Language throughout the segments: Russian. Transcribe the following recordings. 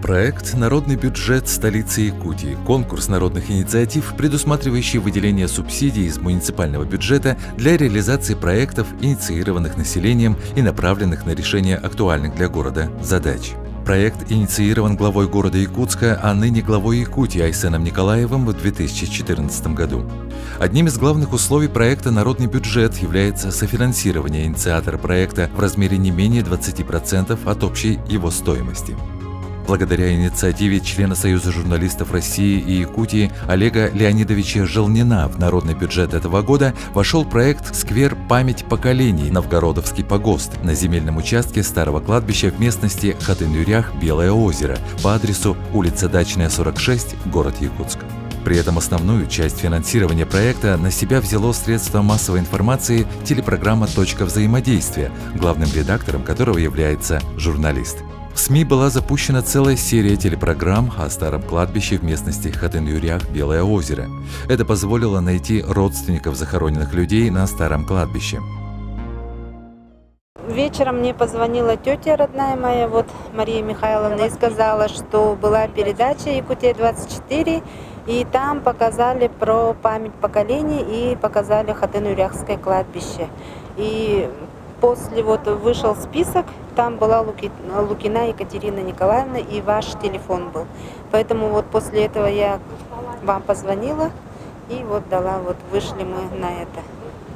Проект «Народный бюджет столицы Якутии» – конкурс народных инициатив, предусматривающий выделение субсидий из муниципального бюджета для реализации проектов, инициированных населением и направленных на решение актуальных для города задач. Проект инициирован главой города Якутска, а ныне главой Якутии Айсеном Николаевым в 2014 году. Одним из главных условий проекта «Народный бюджет» является софинансирование инициатора проекта в размере не менее 20% от общей его стоимости. Благодаря инициативе члена Союза журналистов России и Якутии Олега Леонидовича Желнина в народный бюджет этого года вошел проект «Сквер Память поколений. Новгородовский погост» на земельном участке старого кладбища в местности Хатын-Юрях, Белое озеро по адресу улица Дачная, 46, город Якутск. При этом основную часть финансирования проекта на себя взяло средство массовой информации телепрограмма «Точка взаимодействия», главным редактором которого является журналист. В СМИ была запущена целая серия телепрограмм о старом кладбище в местности Хатын-Юрях, Белое озеро. Это позволило найти родственников захороненных людей на старом кладбище. Вечером мне позвонила тетя родная моя, вот Мария Михайловна, и сказала, что была передача «Якутия-24», и там показали про память поколений и показали Хатын-Юряхское кладбище. И после вышел список, там была Лукина Екатерина Николаевна, и ваш телефон был. Поэтому вот после этого я вам позвонила и вот дала, вот вышли мы на это.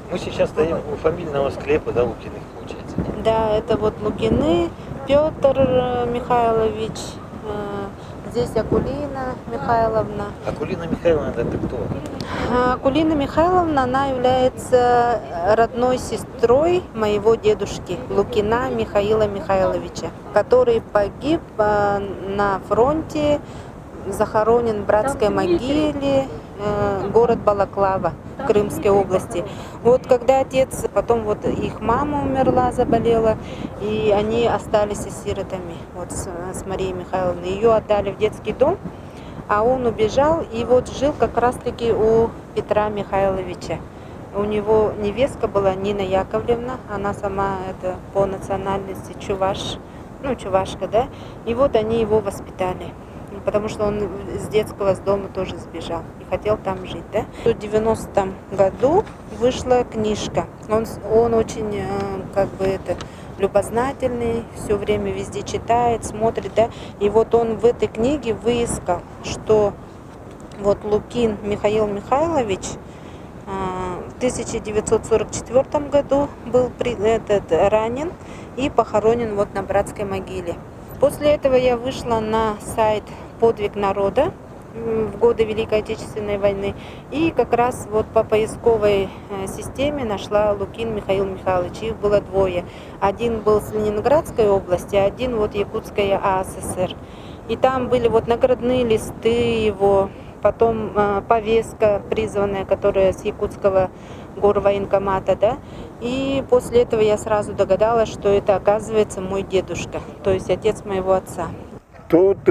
Мы сейчас стоим у фамильного склепа, да, Лукиных, получается? Да, это вот Лукины, Петр Михайлович, здесь Акулина Михайловна. Акулина Михайловна, это кто? Акулина Михайловна, она является родной сестрой моего дедушки Лукина Михаила Михайловича, который погиб на фронте, захоронен в братской могиле, город Балаклава, Крымской области. Вот когда отец, потом вот их мама умерла, заболела, и они остались сиротами, вот с Марией Михайловной. Ее отдали в детский дом, а он убежал и вот жил как раз-таки у Петра Михайловича. У него невестка была Нина Яковлевна, она сама это по национальности чувашка, да, и вот они его воспитали. Потому что он с детского дома тоже сбежал и хотел там жить, да. В 90-м году вышла книжка. Он очень, любознательный, все время везде читает, смотрит, да. И вот он в этой книге выискал, что вот Лукин Михаил Михайлович в 1944 году был ранен и похоронен вот на братской могиле. После этого я вышла на сайт «Подвиг народа» в годы Великой Отечественной войны и как раз вот по поисковой системе нашла Лукин Михаил Михайлович. Их было двое. Один был с Ленинградской области, а один вот Якутская АССР. И там были вот наградные листы его, потом повестка призванная, которая с якутского горвоенкомата, да. И после этого я сразу догадалась, что это, оказывается, мой дедушка, то есть отец моего отца. Тут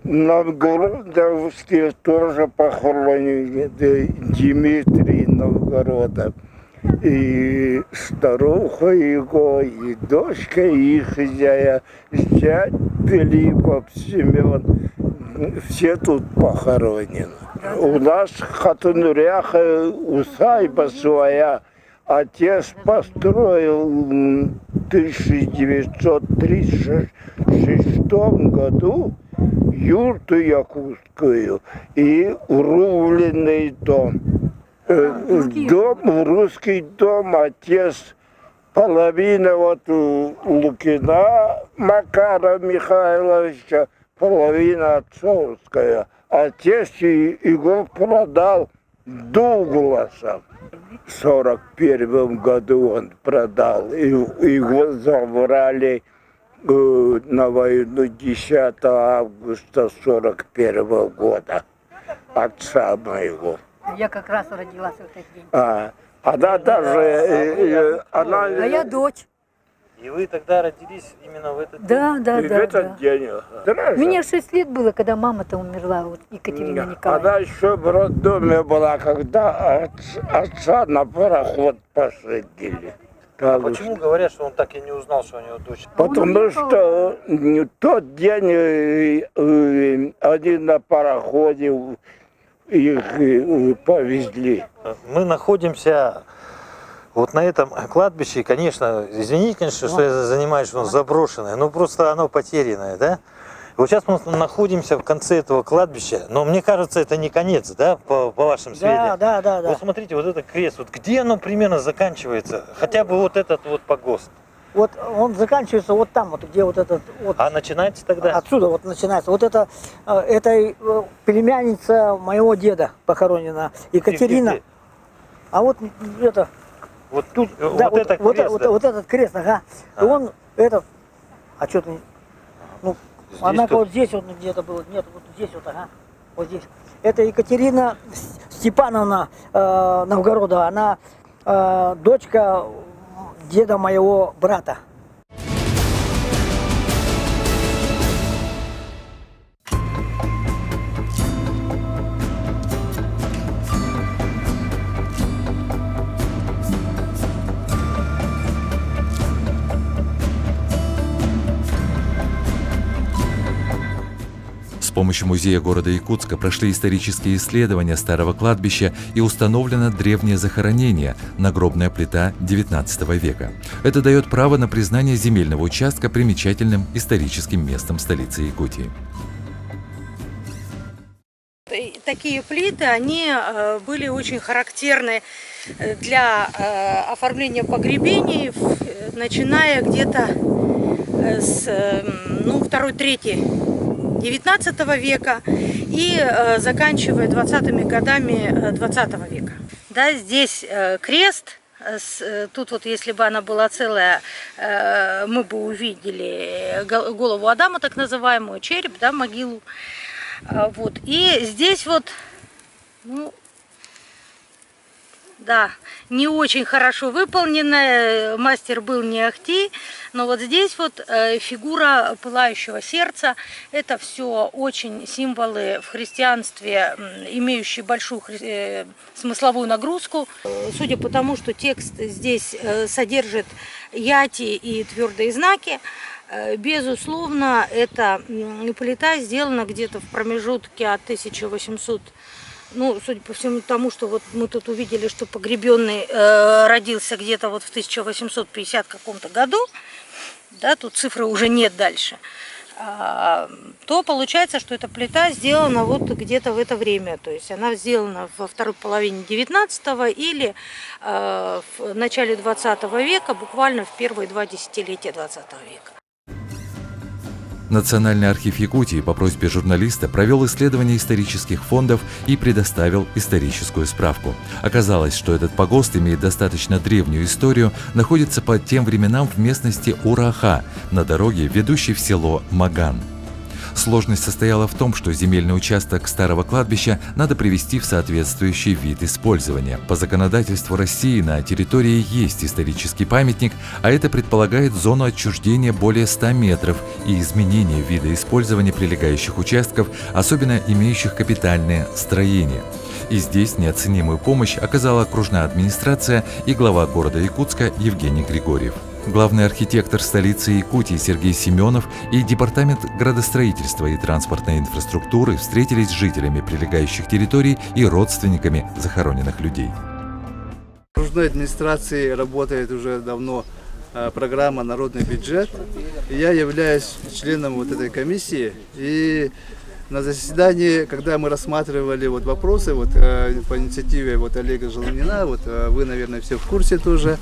новгородовские тоже похоронены, Дмитрий Новгородов. И старуха его, и дочка их, зять Филиппов Семен, все тут похоронены. У нас в Хатын-Юрях усадьба своя. Отец построил в 1936 году юрту якутскую и рубленый дом. Русский дом, отец, половина вот Лукина Макара Михайловича, половина отцовская. Отец его продал Дугласом. В 1941 году он продал. Его забрали на войну 10 августа 1941 года. Отца моего. Я как раз родилась в этот день. Она даже... А я дочь. И вы тогда родились именно в этот день? Да. В этот день. Мне 6 лет было, когда мама-то умерла, вот Екатерина Николаевна. Она еще в роддоме была, когда отца на пароход посадили. А почему говорят, что он так и не узнал, что у него дочь? Потому что тот день они на пароходе их повезли. Мы находимся вот на этом кладбище, и, конечно, извините, конечно, что я занимаюсь, что оно заброшенное, но просто оно потерянное, да? Вот сейчас мы находимся в конце этого кладбища, но мне кажется, это не конец, да, по вашим сведениям? Да. Вот смотрите, вот этот крест, вот где оно примерно заканчивается? Хотя бы вот этот вот погост. Вот он заканчивается вот там, вот где вот этот. Вот, а начинается тогда? Отсюда вот начинается. Вот это племянница моего деда похоронена, Екатерина. Где? А вот это. Вот тут, вот, да, это вот, крест, да? вот этот крест, ага. И он этот. А что-то. Ну, здесь однако вот здесь вот где-то было. Нет, вот здесь вот, ага. Вот здесь. Это Екатерина Степановна Новгорода. Она дочка деда моего брата. С помощью музея города Якутска прошли исторические исследования старого кладбища и установлено древнее захоронение – нагробная плита XIX века. Это дает право на признание земельного участка примечательным историческим местом столицы Якутии. Такие плиты, они были очень характерны для оформления погребений, начиная где-то с второй-трети 19 века и заканчивая 20-ми годами 20 века. Да, здесь крест, тут вот если бы она была целая, мы бы увидели голову Адама, так называемую, череп, да, могилу. Вот. И здесь вот, да, не очень хорошо выполненная, мастер был не ахти, но вот здесь вот фигура пылающего сердца, это все очень символы в христианстве, имеющие большую смысловую нагрузку. Судя по тому, что текст здесь содержит яти и твердые знаки, безусловно, эта плита сделана где-то в промежутке от 1800. Судя по всему тому, что вот мы тут увидели, что погребенный родился где-то вот в 1850 каком-то году, да, тут цифры уже нет дальше, то получается, что эта плита сделана вот где-то в это время. То есть она сделана во второй половине 19-го или в начале 20 века, буквально в первые 2 десятилетия 20 века. Национальный архив Якутии по просьбе журналиста провел исследование исторических фондов и предоставил историческую справку. Оказалось, что этот погост имеет достаточно древнюю историю, находится по тем временам в местности Ураха, на дороге, ведущей в село Маган. Сложность состояла в том, что земельный участок старого кладбища надо привести в соответствующий вид использования. По законодательству России на территории есть исторический памятник, а это предполагает зону отчуждения более 100 метров и изменение вида использования прилегающих участков, особенно имеющих капитальные строения. И здесь неоценимую помощь оказала окружная администрация и глава города Якутска Евгений Григорьев. Главный архитектор столицы Якутии Сергей Семенов и Департамент градостроительства и транспортной инфраструктуры встретились с жителями прилегающих территорий и родственниками захороненных людей. В окружной администрации работает уже давно программа «Народный бюджет». Я являюсь членом вот этой комиссии. И на заседании, когда мы рассматривали вопросы по инициативе Олега Желанина, вы, наверное, все в курсе тоже,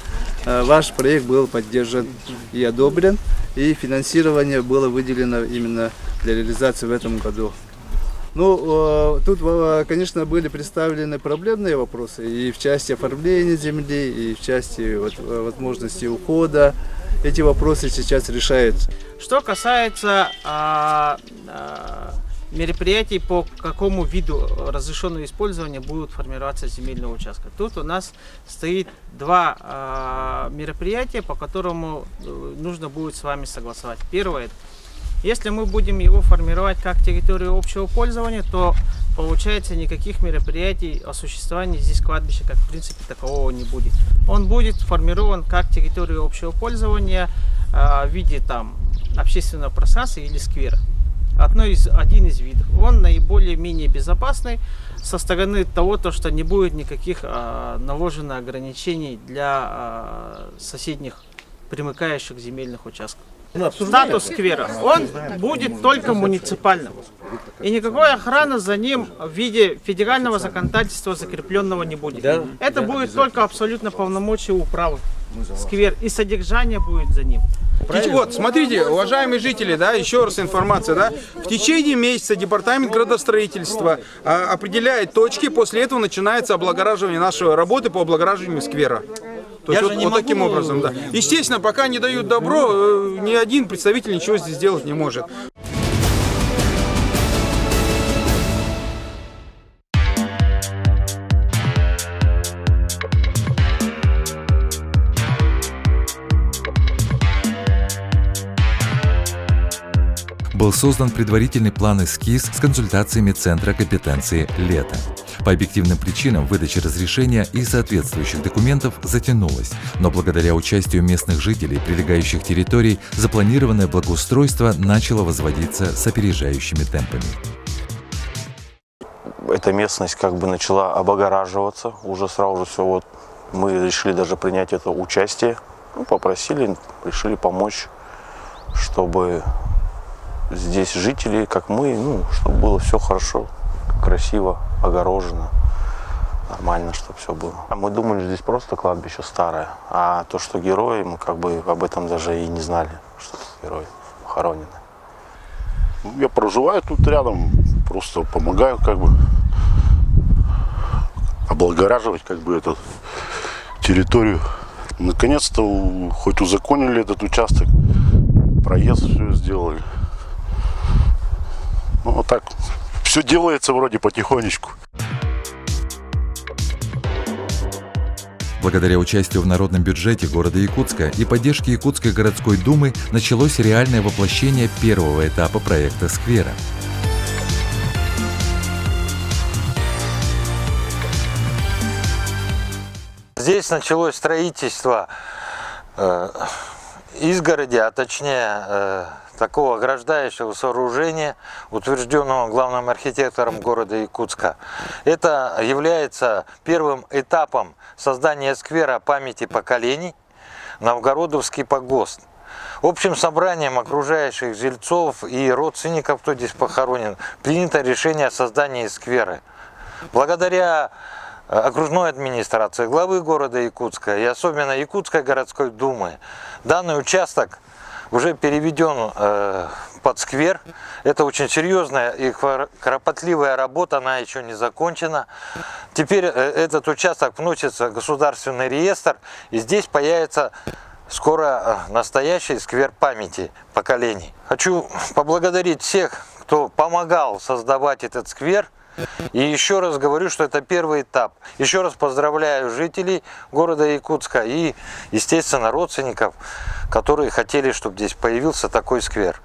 ваш проект был поддержан и одобрен, и финансирование было выделено именно для реализации в этом году. Тут, конечно, были представлены проблемные вопросы и в части оформления земли, и в части возможности ухода. Эти вопросы сейчас решаются. Что касается мероприятий, по какому виду разрешенного использования будут формироваться земельного участка. Тут у нас стоит 2 мероприятия, по которому нужно будет с вами согласовать. Первое, если мы будем его формировать как территорию общего пользования, то получается, никаких мероприятий о существовании здесь кладбища, как в принципе такового, не будет. Он будет сформирован как территория общего пользования в виде там общественного пространства или сквера. Один из видов. Он наиболее-менее безопасный со стороны того, что не будет никаких наложено ограничений для соседних примыкающих земельных участков. Статус сквера, он будет только муниципальным. И никакой охраны за ним в виде федерального законодательства закрепленного не будет. Это будет только абсолютно полномочия управы. Сквер и содержание будет за ним. Вот, смотрите, уважаемые жители, да, еще раз информация, да, в течение месяца департамент градостроительства определяет точки, после этого начинается облагораживание нашей работы по облагораживанию сквера. То есть вот таким образом, да. Естественно, пока не дают добро, ни один представитель ничего здесь сделать не может. Был создан предварительный план-эскиз с консультациями Центра компетенции «Лето». По объективным причинам выдача разрешения и соответствующих документов затянулась, но благодаря участию местных жителей прилегающих территорий запланированное благоустройство начало возводиться с опережающими темпами. Эта местность как бы начала облагораживаться, уже сразу же все, вот мы решили даже принять это участие, попросили, решили помочь, чтобы здесь жители, как мы, чтобы было все хорошо, красиво, огорожено, нормально, чтобы все было. Мы думали, здесь просто кладбище старое, а то, что герои, мы как бы об этом даже и не знали, что герои похоронены. Я проживаю тут рядом, просто помогаю как бы облагораживать как бы эту территорию. Наконец-то хоть узаконили этот участок, проезд все сделали. Ну, вот так. Все делается вроде потихонечку. Благодаря участию в народном бюджете города Якутска и поддержке Якутской городской думы началось реальное воплощение первого этапа проекта сквера. Здесь началось строительство изгороди, а точнее такого ограждающего сооружения, утвержденного главным архитектором города Якутска. Это является первым этапом создания сквера памяти поколений Новгородовский погост. Общим собранием окружающих жильцов и родственников, кто здесь похоронен, принято решение о создании сквера. Благодаря окружной администрации, главы города Якутска и особенно Якутской городской думы данный участок уже переведен под сквер. Это очень серьезная и кропотливая работа, она еще не закончена. Теперь этот участок вносится в государственный реестр, и здесь появится скоро настоящий сквер памяти поколений. Хочу поблагодарить всех, кто помогал создавать этот сквер. И еще раз говорю, что это первый этап. Еще раз поздравляю жителей города Якутска и, естественно, родственников, которые хотели, чтобы здесь появился такой сквер.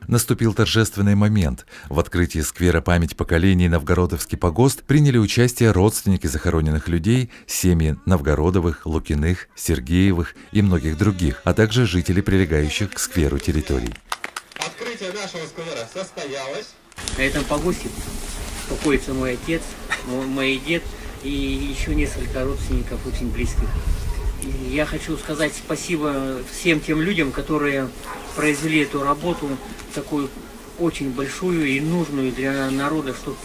Наступил торжественный момент. В открытии сквера «Память поколений» Новгородовский погост приняли участие родственники захороненных людей, семьи Новгородовых, Лукиных, Сергеевых и многих других, а также жители прилегающих к скверу территорий. Открытие нашего сквера состоялось. На этом погосте покоится мой отец, мой дед и еще несколько родственников очень близких. И я хочу сказать спасибо всем тем людям, которые произвели эту работу, такую очень большую и нужную для народа, чтобы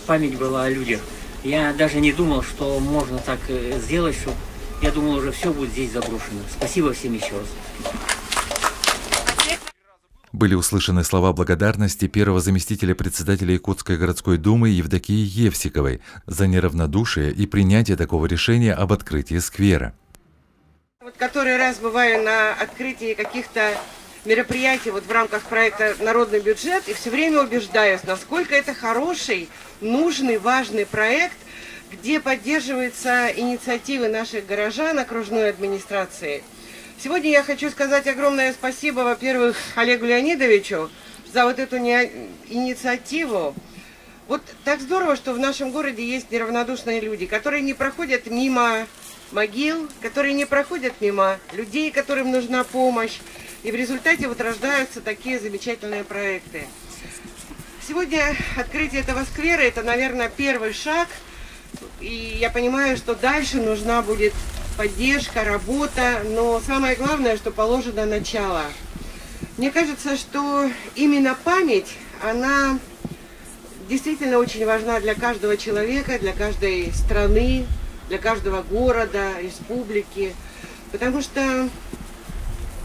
память была о людях. Я даже не думал, что можно так сделать, что я думал, уже все будет здесь заброшено. Спасибо всем еще раз. Были услышаны слова благодарности первого заместителя председателя Якутской городской думы Евдокии Евсиковой за неравнодушие и принятие такого решения об открытии сквера. Вот который раз бываю на открытии каких-то мероприятий в рамках проекта «Народный бюджет» и все время убеждаюсь, насколько это хороший, нужный, важный проект, где поддерживаются инициативы наших горожан, окружной администрации. Сегодня я хочу сказать огромное спасибо, во-первых, Олегу Леонидовичу за вот эту инициативу. Вот так здорово, что в нашем городе есть неравнодушные люди, которые не проходят мимо могил, которые не проходят мимо людей, которым нужна помощь. И в результате вот рождаются такие замечательные проекты. Сегодня открытие этого сквера – это, наверное, первый шаг. И я понимаю, что дальше нужна будет поддержка, работа. Но самое главное, что положено начало. Мне кажется, что именно память, она действительно очень важна для каждого человека, для каждой страны, для каждого города, республики. Потому что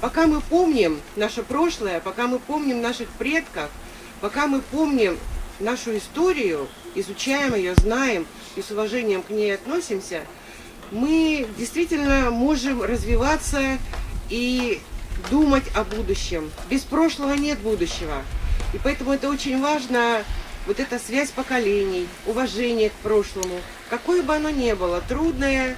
пока мы помним наше прошлое, пока мы помним наших предков, пока мы помним нашу историю, изучаем ее, знаем и с уважением к ней относимся, мы действительно можем развиваться и думать о будущем. Без прошлого нет будущего. И поэтому это очень важно, вот эта связь поколений, уважение к прошлому, какое бы оно ни было, трудное.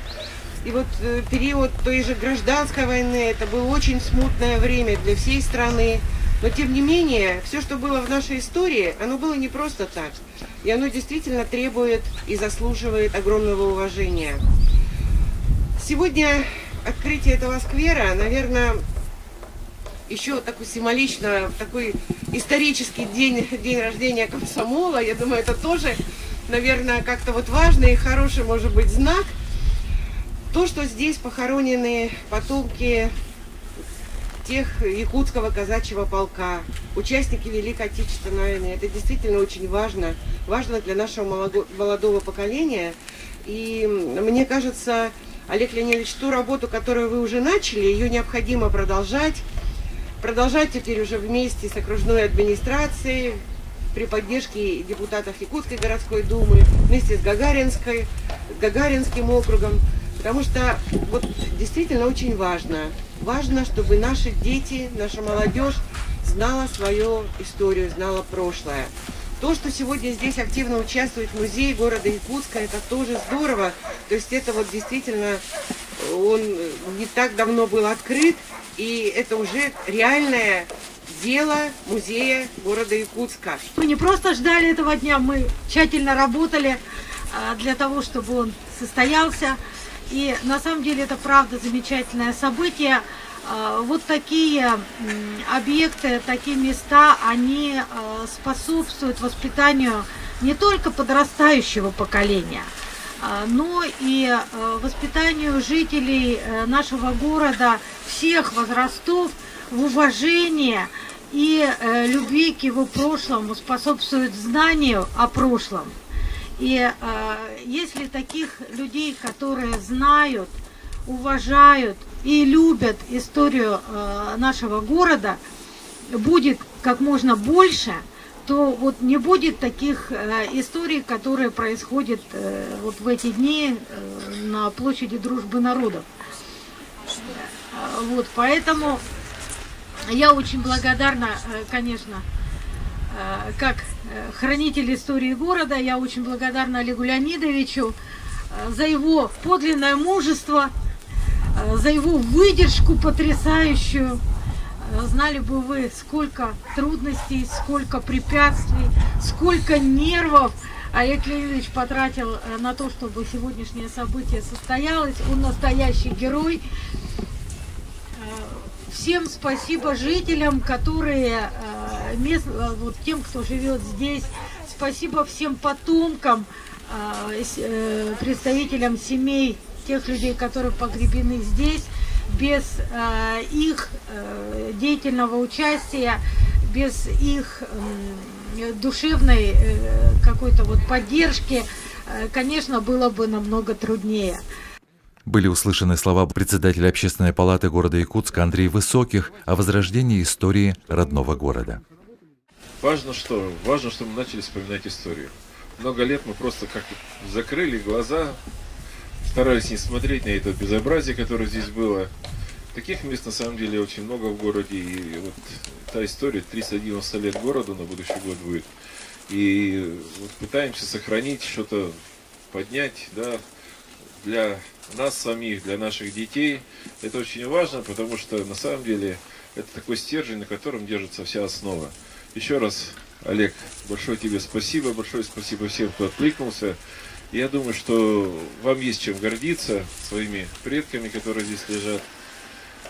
И вот период той же гражданской войны, это было очень смутное время для всей страны. Но тем не менее, все, что было в нашей истории, оно было не просто так. И оно действительно требует и заслуживает огромного уважения. Сегодня открытие этого сквера, наверное, еще такой символично, такой исторический день рождения комсомола. Я думаю, это тоже, наверное, как-то вот важный и хороший, может быть, знак. То, что здесь похоронены потомки тех якутского казачьего полка, участники Великой Отечественной войны, это действительно очень важно для нашего молодого поколения. И мне кажется, Олег Леонидович, ту работу, которую вы уже начали, ее необходимо продолжать теперь уже вместе с окружной администрацией, при поддержке депутатов Якутской городской думы, вместе с Гагаринским округом, потому что вот действительно очень важно, чтобы наши дети, наша молодежь знала свою историю, знала прошлое. То, что сегодня здесь активно участвует музей города Якутска, это тоже здорово. То есть это вот действительно, он не так давно был открыт, и это уже реальное дело музея города Якутска. Мы не просто ждали этого дня, мы тщательно работали для того, чтобы он состоялся. И на самом деле это правда замечательное событие. Вот такие объекты, такие места, они способствуют воспитанию не только подрастающего поколения, но и воспитанию жителей нашего города всех возрастов в уважении и любви к его прошлому, способствует знанию о прошлом. И если таких людей, которые знают, уважают и любят историю нашего города, будет как можно больше, то вот не будет таких историй, которые происходят вот в эти дни на площади Дружбы народов. Вот, поэтому я очень благодарна, конечно, как хранитель истории города, я очень благодарна Олегу Леонидовичу за его подлинное мужество, за его выдержку потрясающую. Знали бы вы, сколько трудностей, сколько препятствий, сколько нервов Олег Леонидович потратил на то, чтобы сегодняшнее событие состоялось. Он настоящий герой. Всем спасибо жителям, которые, вот тем, кто живет здесь. Спасибо всем потомкам, представителям семей тех людей, которые погребены здесь. Без их деятельного участия, без их душевной какой-то вот поддержки, конечно, было бы намного труднее. Были услышаны слова председателя Общественной палаты города Якутска Андрея Высоких о возрождении истории родного города. Важно, что мы начали вспоминать историю. Много лет мы просто как-то закрыли глаза, старались не смотреть на это безобразие, которое здесь было. Таких мест на самом деле очень много в городе. И вот та история, 390 лет городу на будущий год будет. И вот пытаемся сохранить, что-то поднять, да, для нас самих, для наших детей. Это очень важно, потому что на самом деле это такой стержень, на котором держится вся основа. Еще раз, Олег, большое тебе спасибо, большое спасибо всем, кто откликнулся. Я думаю, что вам есть чем гордиться, своими предками, которые здесь лежат.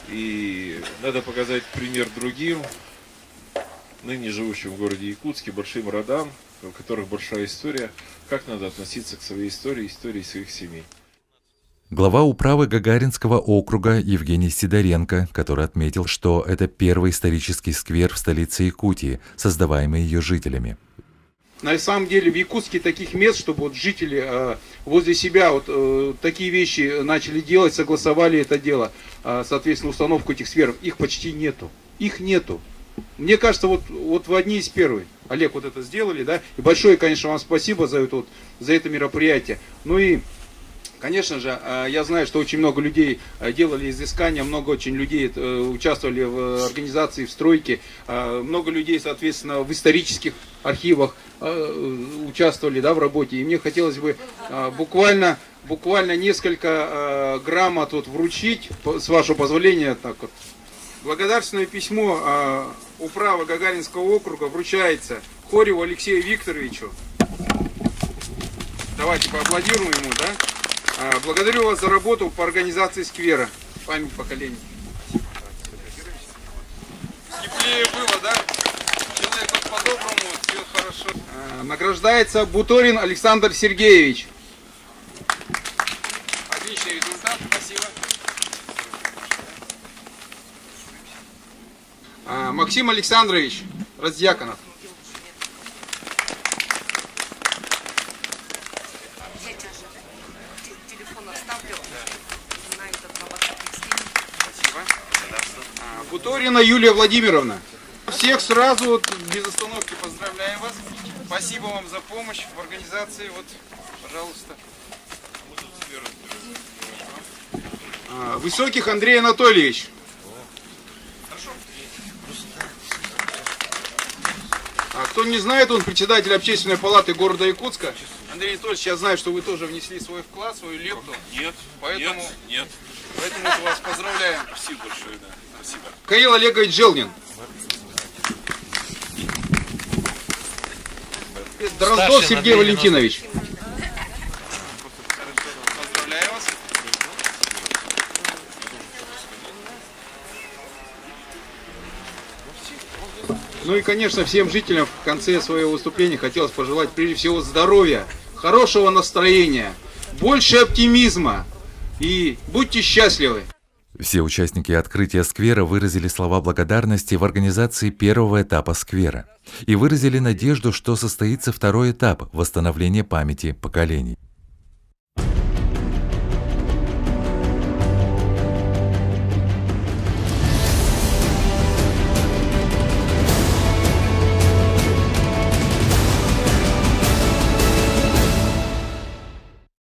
И надо показать пример другим, ныне живущим в городе Якутске, большим родам, у которых большая история, как надо относиться к своей истории, истории своих семей. Глава управы Гагаринского округа Евгений Сидоренко, который отметил, что это первый исторический сквер в столице Якутии, создаваемый ее жителями. На самом деле в Якутске таких мест, чтобы вот жители возле себя вот такие вещи начали делать, согласовали это дело, соответственно, установку этих скверов, их почти нету. Их нету. Мне кажется, вот в одни из первых. Олег, вот это сделали, да? И большое, конечно, вам спасибо за это мероприятие. Ну и, конечно же, я знаю, что очень много людей делали изыскания, много очень людей участвовали в организации, в стройке, много людей, соответственно, в исторических архивах участвовали, да, в работе. И мне хотелось бы буквально несколько грамот вот вручить, с вашего позволения, так вот. Благодарственное письмо управы Гагаринского округа вручается Хореву Алексею Викторовичу. Давайте поаплодируем ему, да? Благодарю вас за работу по организации сквера. Память поколений. Теплее было, да? Человек вот по-доброму, все хорошо. Награждается Буторин Александр Сергеевич. Отличный результат, спасибо. Максим Александрович Раздьяконов. Буторина Юлия Владимировна. Всех сразу вот, без остановки поздравляю вас. Спасибо вам за помощь в организации. Вот, пожалуйста. Высоких Андрей Анатольевич. Кто не знает, он председатель общественной палаты города Якутска. Андрей Анатольевич, я знаю, что вы тоже внесли свой вклад, свою лепту. Нет, поэтому, нет. Поэтому мы вас поздравляем. Спасибо большое, да. Спасибо. Каил Олегович Желнин. Дроздов Сергей Валентинович. Поздравляю вас. Ну и, конечно, всем жителям в конце своего выступления хотелось пожелать прежде всего здоровья, хорошего настроения, больше оптимизма и будьте счастливы. Все участники открытия сквера выразили слова благодарности в организации первого этапа сквера и выразили надежду, что состоится второй этап восстановления памяти поколений.